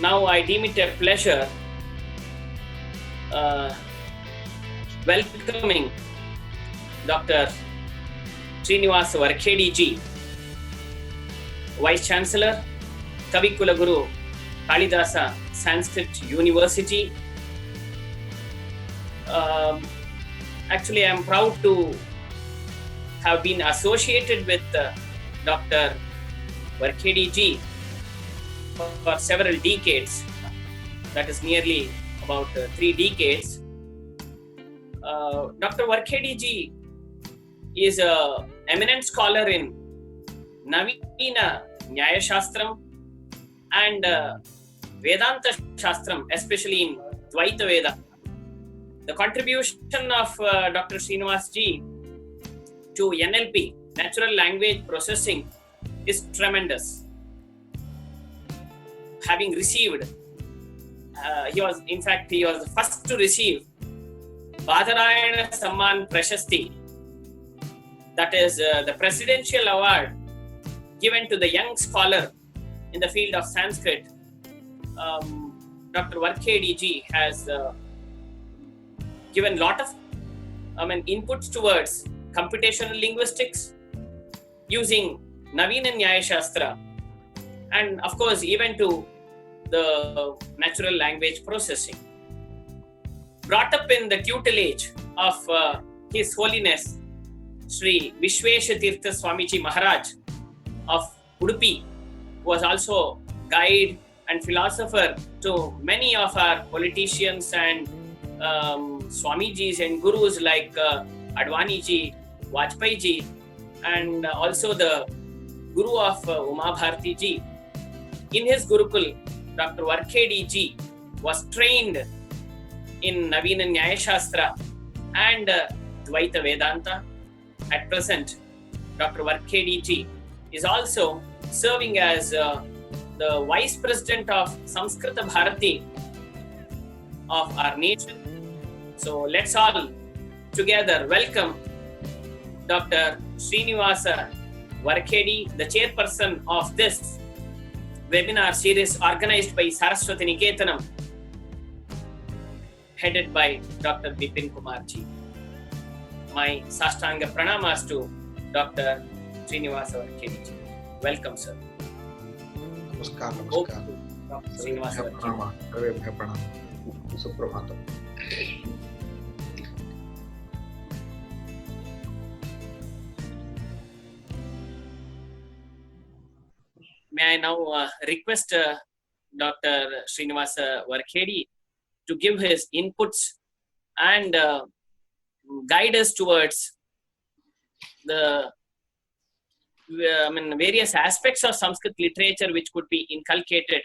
Now I deem it a pleasure welcoming Dr. Srinivas Varkhedi ji, Vice Chancellor, Kavi Kulaguru, Kalidasa Sanskrit University. Actually, I am proud to have been associated with Dr. Varkhedi ji for several decades. That is nearly about 3 decades. Dr. Varkhedi ji is an eminent scholar in Navina Nyaya Shastram and Vedanta Shastram, especially in Dvaita Veda. The contribution of Dr. Srinivas ji to NLP, natural language processing, is tremendous. Having received, he was the first to receive Badarayana Samman Prashasti, that is the presidential award given to the young scholar in the field of Sanskrit. Dr. Varkhedi ji has given a lot of inputs towards computational linguistics using Navina Nyaya Shastra, and of course even to the natural language processing. Brought up in the tutelage of His Holiness Sri Vishveshatirtha Swamiji Maharaj of Udupi, who was also guide and philosopher to many of our politicians and Swamijis and Gurus like Advani ji, Vajpayee ji, and also the Guru of Uma Bharati ji. In his Gurukul, Dr. Varkhedi ji was trained in Navina Nyaya Shastra and Dvaita Vedanta. At present, Dr. Varkhedi ji is also serving as the Vice President of Samskrita Bharati of our nation. So let's all together welcome Dr. Srinivasa Varkhedi, the chairperson of this webinar series organized by Saraswati Niketanam, headed by Dr. Bipin Kumar ji. My Sashtanga Pranamas to Dr. Srinivasa Varkhedi ji. Welcome, sir. Namaskar. Dr. Srinivasa Pranam. Suprabhatam. May I now request Dr. Srinivasa Varkhedi to give his inputs and guide us towards the various aspects of Sanskrit literature which could be inculcated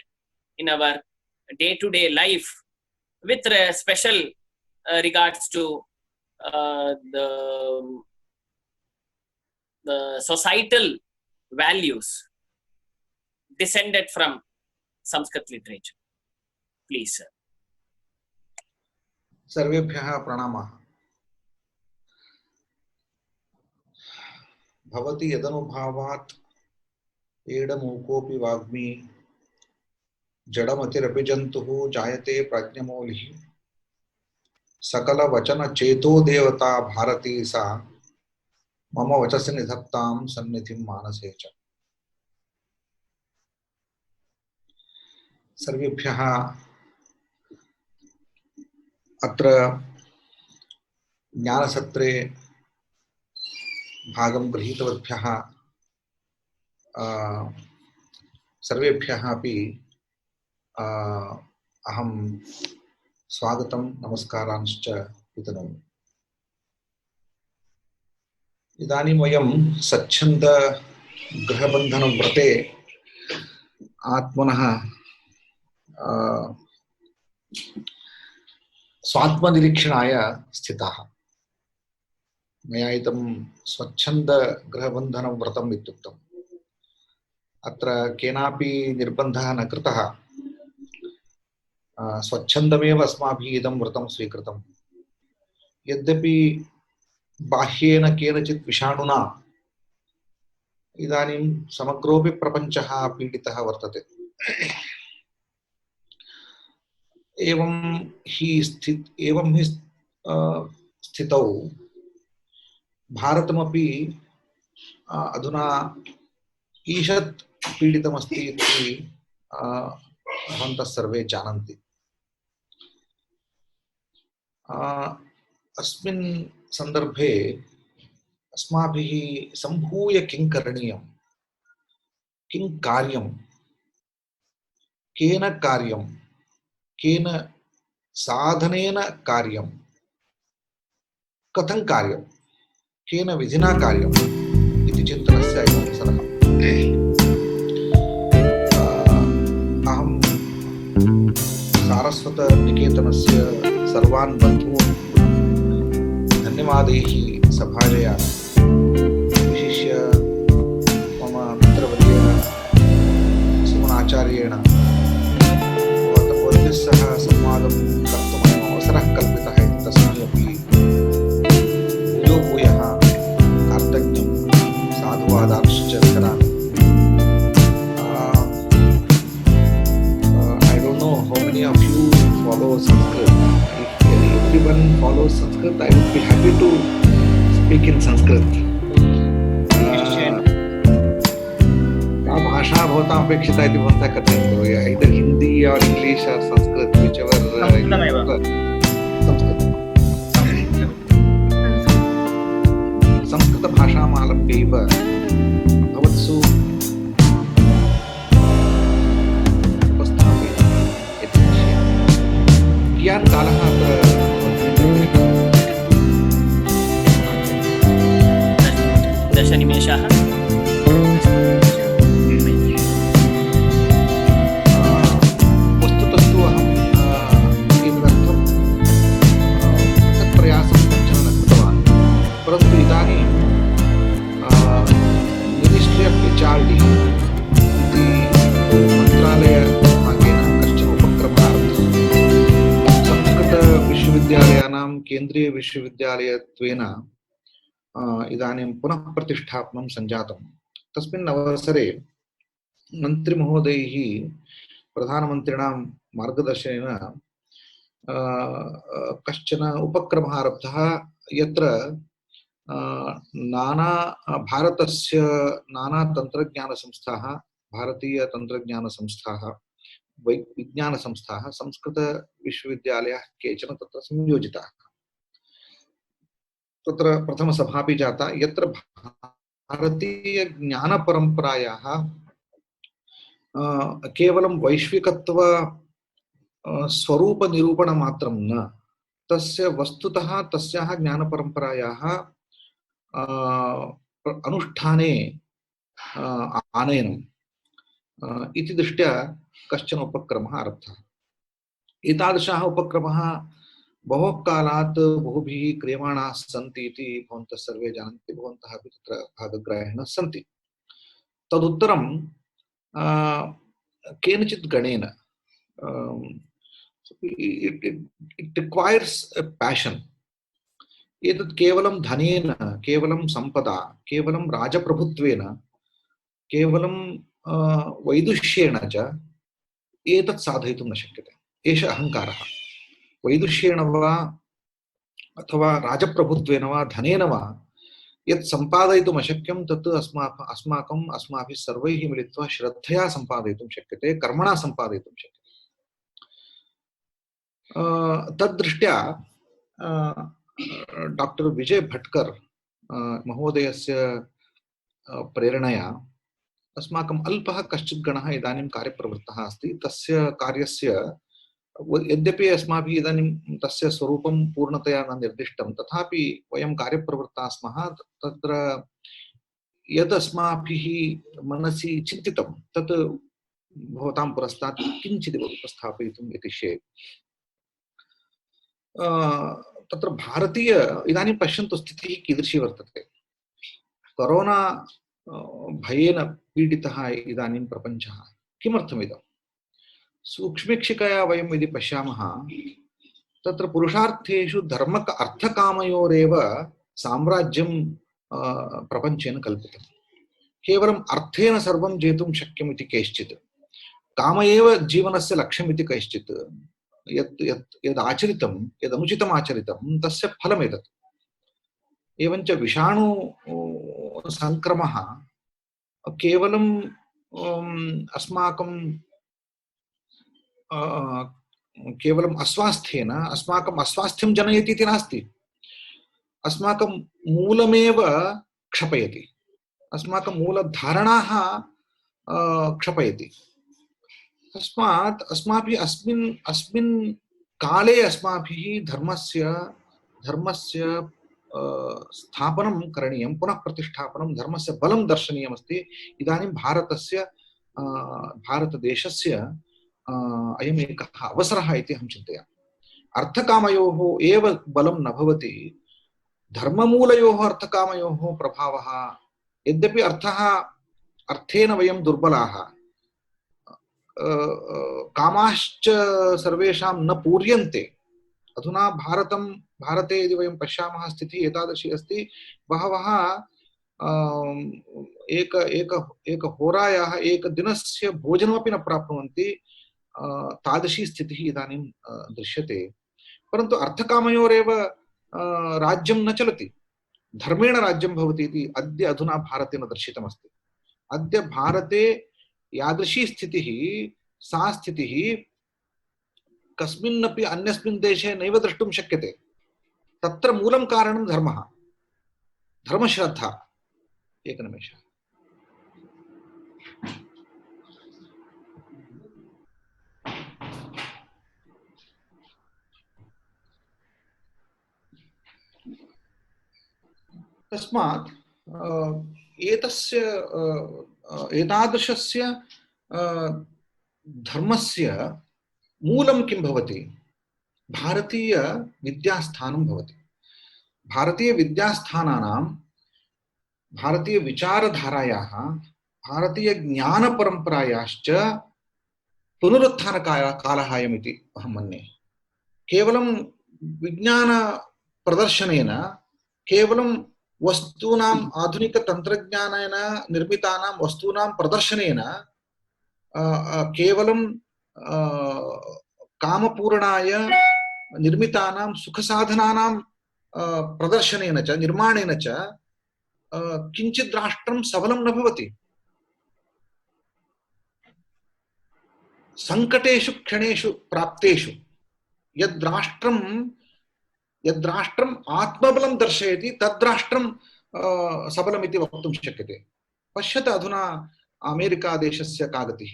in our day-to-day life, with special regards to the societal values descended from Sanskrit literature. Please, sir. Sarvebhyah pranamah. Bhavati yadanubhavat edamukopi vagmi jadamati rapijantuhu jayate prajnamolihi sakala vachana cheto devata bharati sa mama vachasi nidhaptam sannithim manasecha. Sarvebhyah अत्र ज्ञानसत्रे भागं गृहीतवद्भ्यः सर्वेभ्यः अपि अहं स्वागतं नमस्कारांश्च वितनोमि। इदानीं वयं स्वच्छन्द गृहबन्धनं व्रते आत्मनः स्वात्मनिरीक्षणाय स्थिताः। मया इदं स्वच्छन्द गृहबन्धनं व्रतम् इत्युक्तम्। अत्र केनापि निर्बन्धः न कृतः। स्वच्छन्दमेव अस्माभिः इदं व्रतं स्वीकृतम्। यद्यपि बाह्येन केनचित् विषाणुना इदानीं समग्रोऽपि प्रपञ्चः पीडितः वर्तते, एवं ही स्थितौ भारतमपि अधुना ईषत् पीडितमस्ति इति भवन्तः सर्वे जानन्ति। अस्मिन् सन्दर्भे अस्माभिः सम्भूय किं करणीयं, किं कार्यं, केन कार्यं, केन साधनेन कार्यं, कथं कार्यं, केन विधिना कार्यम् इति चिन्तनस्य अयम् अवसरः। अहं सारस्वतनिकेतनस्य सर्वान् बन्धून् धन्यवादैः सभाजयामि। विशिष्य मम मित्रवर्य सुमनाचार्येण भवद्भिः सह संवादं कर्तुम् अवसरः कल्पितः इति तस्मै अपि भूयः कार्तज्ञं साधुवादांश्च करोमि। I don't know how many of you follow Sanskrit. If everyone follows Sanskrit, I would be happy to speak in Sanskrit. का भाषा भवताम् अपेक्षिता इति भवन्तः कथयन्तु। either Hindi or English or Sanskrit, whichever. संस्कृतभाषामालम्ब्यैव भवत्सु उपस्थापयितुम् इति विषयः। कियान् कालः अत्र दशनिमेषाः। वस्तुतस्तु अहं एतदर्थं तत्प्रयासं कञ्चन न कृतवान्, परन्तु इदानीं मिनिस्ट्रि आफ् HRD इति मन्त्रालयभागेन कश्चन उपक्रमः आरब्धः। संस्कृतविश्वविद्यालयानां केन्द्रीयविश्वविद्यालयत्वेन इदानीं पुनः प्रतिष्ठापनं सञ्जातं। तस्मिन् अवसरे मन्त्रिमहोदयैः प्रधानमन्त्रिणां मार्गदर्शनेन कश्चन उपक्रमः आरब्धः, यत्र नाना भारतस्य नाना तन्त्रज्ञानसंस्थाः, भारतीयतन्त्रज्ञानसंस्थाः, विज्ञानसंस्थाः, संस्कृतविश्वविद्यालयाः केचन तत्र संयोजिताः। तत्र प्रथमसभापि जाता, यत्र भारतीयज्ञानपरम्परायाः केवलं वैश्विकत्व स्वरूपनिरूपणमात्रं न, तस्य वस्तुतः तस्याः ज्ञानपरम्परायाः अनुष्ठाने आनयनम् इति दृष्ट्या कश्चन उपक्रमः आरब्धः। एतादृशः उपक्रमः बहु कालात् बहुभिः क्रियमाणाः सन्ति इति भवन्तः सर्वे जानन्ति, भवन्तः अपि तत्र भागग्राहिणः सन्ति। तदुत्तरं केनचित् गणेन it requires a passion. एतत् केवलं धनेन, केवलं सम्पदा, केवलं राजप्रभुत्वेन, केवलं वैदुष्येण च एतत् साधयितुं न शक्यते। एषः अहङ्कारः। वैदुष्येण वा अथवा राजप्रभुत्वेन वा धनेन वा यत् सम्पादयितुम् अशक्यं तत् अस्माभिः सर्वैः मिलित्वा श्रद्धया सम्पादयितुं शक्यते, कर्मणा सम्पादयितुं शक्यते। तद्दृष्ट्या डॉक्टर विजय भट्कर महोदयस्य प्रेरणया अस्माकम् अल्पः कश्चित् गणः इदानीं कार्यप्रवृत्तः अस्ति। तस्य कार्यस्य यद्यपि अस्माभिः इदानीं तस्य स्वरूपं पूर्णतया न निर्दिष्टं, तथापि वयं कार्यप्रवृत्ताः स्मः। तत्र यद् अस्माभिः मनसि चिन्तितं तत् भवतां पुरस्तात् किञ्चित् उपस्थापयितुम् इतिष्ये। तत्र भारतीय इदानीं पश्यन्तु स्थितिः कीदृशी वर्तते। कोरोना भयेन पीडितः इदानीं प्रपञ्चः। किमर्थमिदं? सूक्ष्मीक्षिकया वयं यदि पश्यामः, तत्र पुरुषार्थेषु धर्मक अर्थकामयोरेव साम्राज्यं प्रपञ्चेन कल्पितं। केवलम् अर्थेन सर्वं जेतुं शक्यम् इति कैश्चित्, काम एव जीवनस्य लक्ष्यम् इति कैश्चित्, यत् यत् यद् आचरितं यद् अनुचितम् आचरितं तस्य फलमेतत्। एवञ्च विषाणु संक्रमः केवलं अस्माकं केवलम् अस्वास्थ्येन अस्माकम् अस्वास्थ्यं जनयति इति नास्ति, अस्माकं मूलमेव क्षपयति, अस्माकं मूलधारणाः क्षपयति। तस्मात् अस्माभिः अस्मिन् अस्मिन् काले अस्माभिः धर्मस्य स्थापनं करणीयं, पुनः प्रतिष्ठापनं, धर्मस्य बलं दर्शनीयमस्ति। इदानीं भारतदेशस्य अयम् एकः अवसरः इति अहं चिन्तयामि। अर्थकामयोः एव बलं न भवति, धर्ममूलयोः अर्थकामयोः प्रभावः, यद्यपि अर्थेन वयं दुर्बलाः, कामाश्च सर्वेषां न पूर्यन्ते। अधुना भारते यदि वयं पश्यामः स्थितिः एतादृशी अस्ति, बहवः एक होरायाः एकदिनस्य भोजनमपि न प्राप्नुवन्ति, तादृशी स्थितिः इदानीं दृश्यते। परन्तु अर्थकामयोरेव राज्यं न चलति, धर्मेण राज्यं भवति इति अद्य अधुना भारते न दर्शितमस्ति। अद्य भारते यादृशी स्थितिः, सा स्थितिः कस्मिन्नपि अन्यस्मिन् देशे नैव द्रष्टुं शक्यते। तत्र मूलं कारणं धर्मः, धर्मश्रद्धा। एकनिमेषः। तस्मात् एतादृशस्य धर्मस्य मूलं किं भवति? भारतीय विद्यास्थानं भवति। भारतीय विद्यास्थानानां, भारतीय विचारधारायाः, भारतीय ज्ञानपरम्परायाश्च पुनरुत्थानकालः अयमिति अहं मन्ये। केवलं विज्ञानप्रदर्शनेन, केवलं वस्तूनाम् आधुनिकतन्त्रज्ञानेन निर्मितानां वस्तूनां प्रदर्शनेन, केवलं कामपूरणाय निर्मितानां सुखसाधनानां प्रदर्शनेन च निर्माणेन च किञ्चित् राष्ट्रं सबलं न भवति। संकटेषु क्षणेषु प्राप्तेषु यद्राष्ट्रम् आत्मबलं दर्शयति तद्राष्ट्रं सबलमिति वक्तुं शक्यते। पश्यत अधुना अमेरिका देशस्य का गतिः,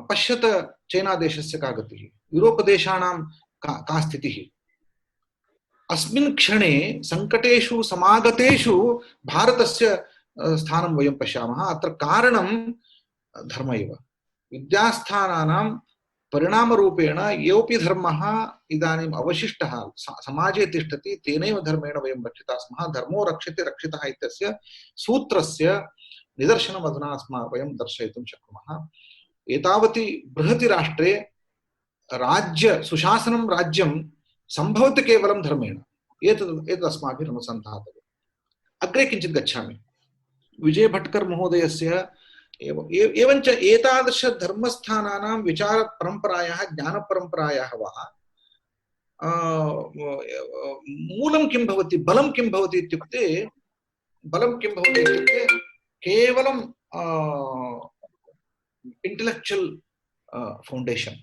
पश्यत चैना देशस्य का गतिः, यूरोप देशानां का स्थितिः। अस्मिन् क्षणे संकटेषु समागतेषु भारतस्य स्थानं वयं पश्यामः। अत्र कारणं धर्म एव। विद्यास्थानानां परिणामरूपेण योऽपि धर्मः इदानीम् अवशिष्टः समाजे तिष्ठति, तेनैव धर्मेण वयं रक्षिताः स्मः। धर्मो रक्षते रक्षितः इत्यस्य सूत्रस्य निदर्शनम् अधुना वयं दर्शयितुं शक्नुमः। एतावति बृहति राष्ट्रे सुशासनं राज्यं संभवति केवलं धर्मेण। एतद् अस्माभिः अनुसन्धातव्यम्। अग्रे किञ्चित् गच्छामि। विजय भट्कर् महोदयस्य एवञ्च एतादृश धर्मस्थानानां विचारपरम्परायाः, ज्ञानपरम्परायाः वा मूलं किं भवति, बलं किं भवति इत्युक्ते केवलं इंटेलेक्चुअल फाउंडेशन।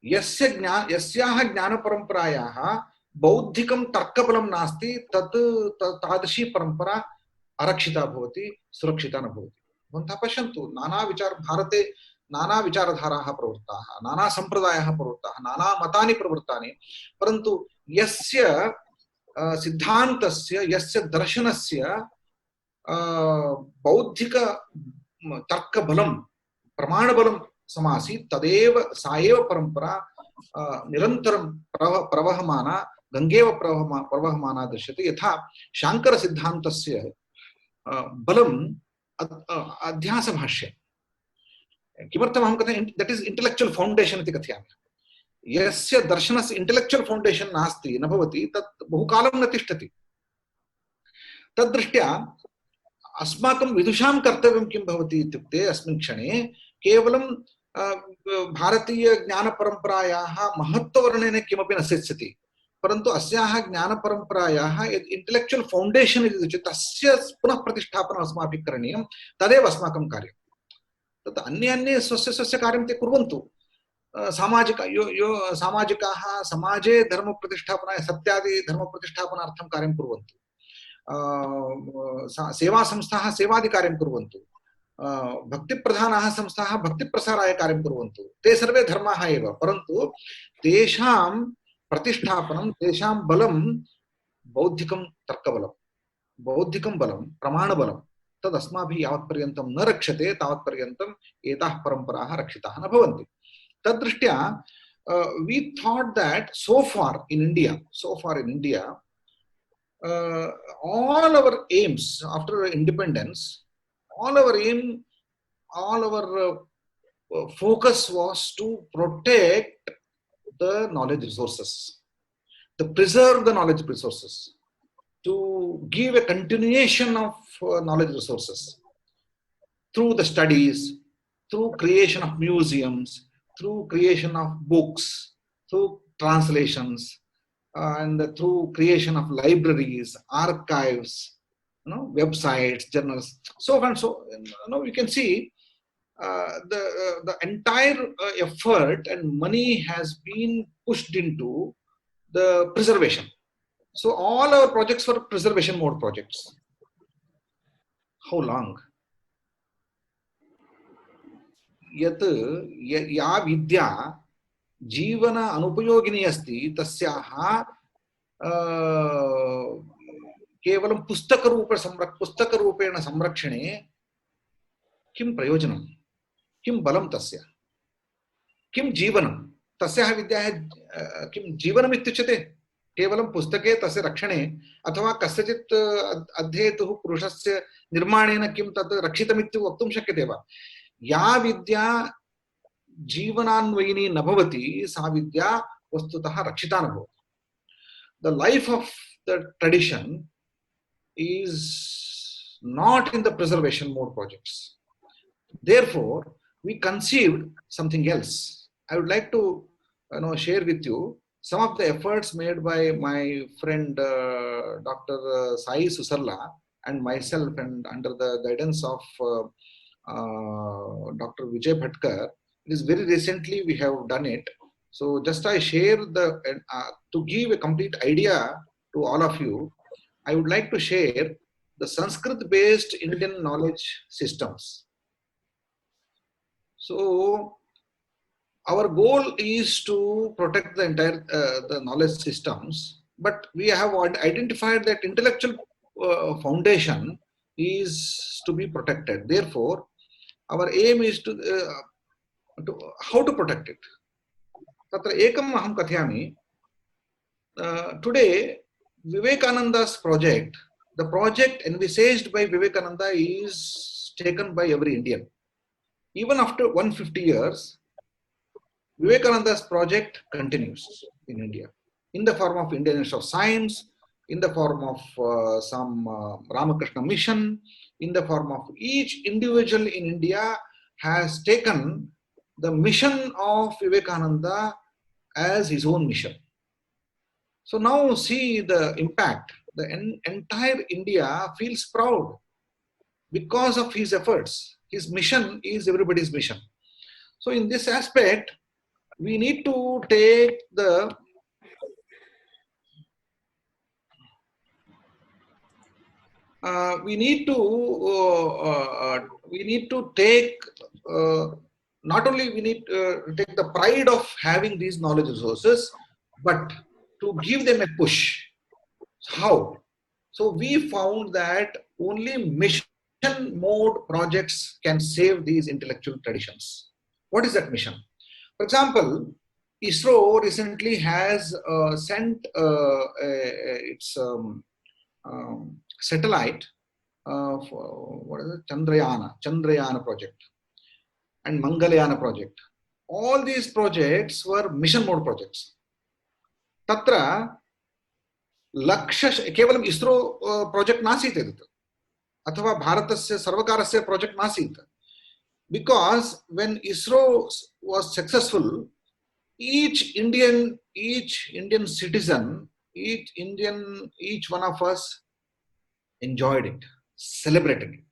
यस्याः ज्ञानपरम्परायाः बौद्धिकं तर्कबलं नास्ति, तादृशी परम्परा अरक्षिता भवति, सुरक्षिता न भवति। भवन्तः पश्यन्तु, भारते नाना विचारधाराः प्रवृत्ताः, नाना सम्प्रदायाः प्रवृत्ताः, नाना मतानि प्रवृत्तानि, परन्तु यस्य सिद्धान्तस्य, यस्य दर्शनस्य बौद्धिक तर्कबलं, प्रमाणबलं समासीत्, तदेव सा एव परम्परा निरन्तरं प्रवहमाना, गङ्गेव प्रवहमाना दृश्यते। यथा शाङ्करसिद्धान्तस्य बलम् अध्यासभाष्य। किमर्थमहं कथयामि, दट् इस् इंटेलेक्चुअल फाउंडेशन इति कथयामि। यस्य दर्शनस्य इंटेलेक्चुअल फाउंडेशन नास्ति, न भवति, तत् बहुकालं न तिष्ठति। तद्दृष्ट्या अस्माकं विदुषां कर्तव्यं किं भवति इत्युक्ते, अस्मिन् क्षणे केवलं भारतीय ज्ञानपरम्परायाः महत्त्ववर्णने किमपि न सिद्ध्यति, परन्तु अस्याः ज्ञानपरम्परायाः यद् इंटेलेक्चुअल फाउंडेशन इति उच्यते तस्य पुनः प्रतिष्ठापनम् अस्माभिः करणीयं, तदेव अस्माकं कार्यं। तत् अन्ये अन्ये स्वस्य स्वस्य कार्यं ते कुर्वन्तु। सामाजिक यो सामाजिकाः समाजे धर्मप्रतिष्ठापनाय सत्यादि धर्मप्रतिष्ठापनार्थं कार्यं कुर्वन्तु। सेवासंस्थाः सेवादिकार्यं कुर्वन्तु। भक्तिप्रधानाः संस्थाः भक्तिप्रसाराय कार्यं कुर्वन्तु। ते सर्वे धर्माः एव, परन्तु तेषां प्रतिष्ठापनं, तेषां बलं बौद्धिकं तर्कबलं, बौद्धिकं बलं, प्रमाणबलं तदस्माभिः यावत्पर्यन्तं न रक्ष्यते तावत्पर्यन्तम् एताः परम्पराः रक्षिताः न भवन्ति। तद्दृष्ट्या we thought that so far in India, all our aims after independence, all our focus was to protect the knowledge resources, to preserve the knowledge resources, to give a continuation of knowledge resources through the studies, through creation of museums, through creation of books, through translations, and through creation of libraries, archives, websites, journals, so on. So we can see the entire effort and money has been pushed into the preservation. So all our projects were preservation mode projects. How long? यत् या विद्या जीवन अनुपयोगिनी अस्ति तस्याः केवलं पुस्तकरूपेण संरक्षणे किं प्रयोजनं, किं बलं तस्य, किं जीवनं तस्याः विद्यायाः किं जीवनम् इत्युच्यते? केवलं पुस्तके तस्य रक्षणे अथवा कस्यचित् अध्येतुः पुरुषस्य निर्माणेन किं तत् रक्षितमिति वक्तुं शक्यते वा? या विद्या जीवनान्वयिनी न भवति सा विद्या वस्तुतः रक्षिता न भवति. The life of the tradition is not in the preservation mode projects. Therefore, we conceived something else. I would like to share with you some of the efforts made by my friend Dr. Sai Susarla and myself, and under the guidance of Dr. Vijay Bhatkar. It is very recently we have done it. So just I share to give a complete idea to all of you, I would like to share the Sanskrit based Indian knowledge systems. So our goal is to protect the entire the knowledge systems, but we have identified that intellectual foundation is to be protected. Therefore, our aim is to how to protect it. Tatra ekam aham kathayami. Today, Vivekananda's project, the project envisaged by Vivekananda is taken by every Indian. Even after 150 years, Vivekananda's project continues in India in the form of Indian Institute of Science, in the form of some Ramakrishna mission, in the form of each individual in India has taken the mission of Vivekananda as his own mission. So now see the impact. The entire India feels proud because of his efforts. His mission is everybody's mission. So in this aspect, we need to take the we need to take not only we need to take the pride of having these knowledge resources, but to give them a push. How? So we found that only mission mode projects can save these intellectual traditions. What is that mission? For example, ISRO recently has sent its satellite for what is it? Chandrayana project and Mangalyana project. All these projects were mission mode projects. Tatra लक्ष्य केवलम् ISRO project नासीत् एतत् अथवा भारतस्य सर्वकारस्य project नासीत्. because when ISRO was successful, each Indian citizen, each one of us enjoyed it, celebrated it.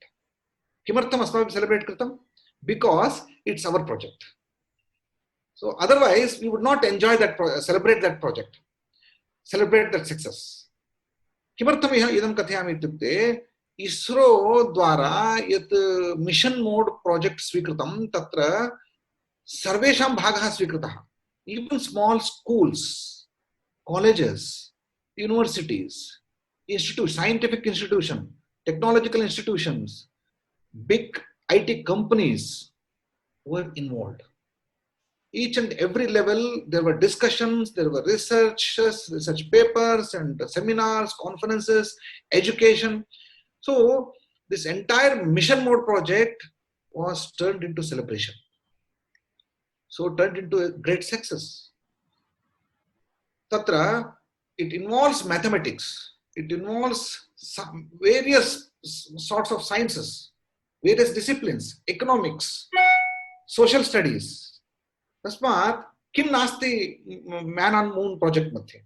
Kimartham asmabhim celebrate kritam? Because it's our project. So otherwise, we would not enjoy that, celebrate that project, celebrate that success. किमर्थम् इदं कथयामि इत्युक्ते ISRO द्वारा यत् mission mode project स्वीकृतं तत्र सर्वेषां भागः स्वीकृतः. Even small schools, colleges, universities, scientific institutions, technological institutions, big IT companies were involved. Each and every level, there were discussions, there were research papers and seminars, conferences, education. So this entire mission mode project was turned into celebration. So turned into a great success. Tatra, it involves mathematics. It involves various sorts of sciences, various disciplines, economics, social studies. तस्मात् किं नास्ति man on moon project मध्ये.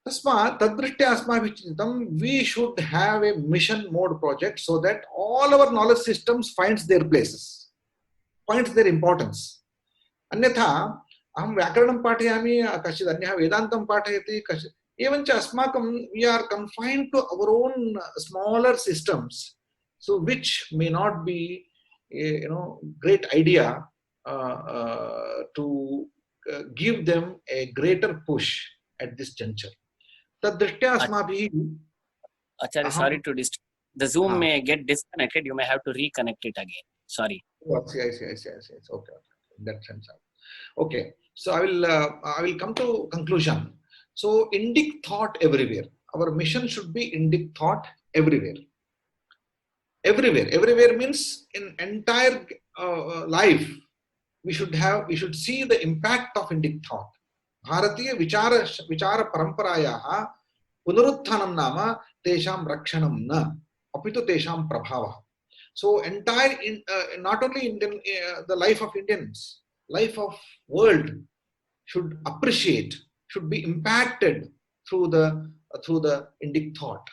तस्मात् तद्दृष्ट्या अस्माभिः चिन्तितं we should have a mission mode project so that all our knowledge systems finds their places, finds their importance. अन्यथा अहं व्याकरणं पाठयामि, कश्चित् अन्यः वेदान्तं पाठयति, कश्चित् एवञ्च अस्माकं we are confined to our own smaller systems, so which may not be a great idea to give them a greater push at this juncture. तद्दृष्ट्या अस्माभिः Acharya, sorry to disturb. The Zoom may get disconnected. You may have to reconnect it again. Sorry. I see. Okay. That sense. Okay. So I will come to conclusion. So Indic thought everywhere. Our mission should be Indic thought everywhere. Everywhere means in entire life. We should see the impact of Indic thought. Bharatiya vichara paramparayaha punaruthanam nama tesham rakshanam na apitu tesham prabhava. So entire not only Indian the life of Indians, life of world should appreciate, should be impacted through the Indic thought.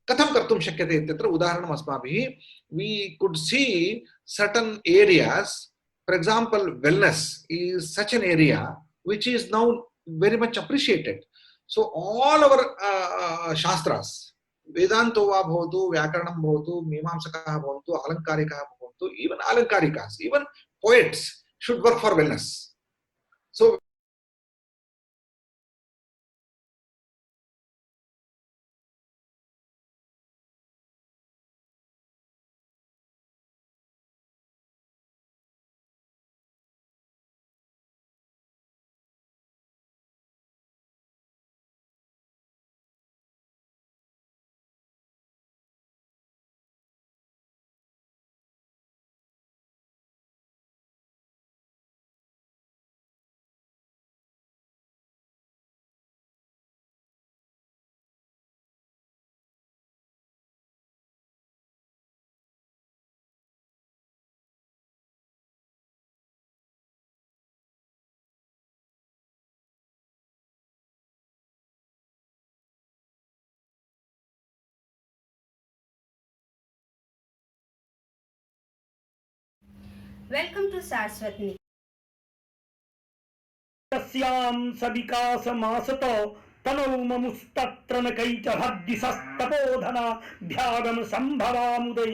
Katham kartum shakyate ityatra udaharanam asmabihi. We could see certain areas. For example, wellness is such an area which is now very much appreciated. So all our Shastras, Vedanto va bhavatu, Vyakaranam bhavatu, Mimamsakaha bhavatu, Alankarikaha bhavatu, even Alankarikas, even poets should work for wellness. So Welcome to Saraswat. तस्यां सविकास मासतो तनौ ममुस्तत्र न catch भद्दिसस्तपोधना भ्यागम संभवामुदै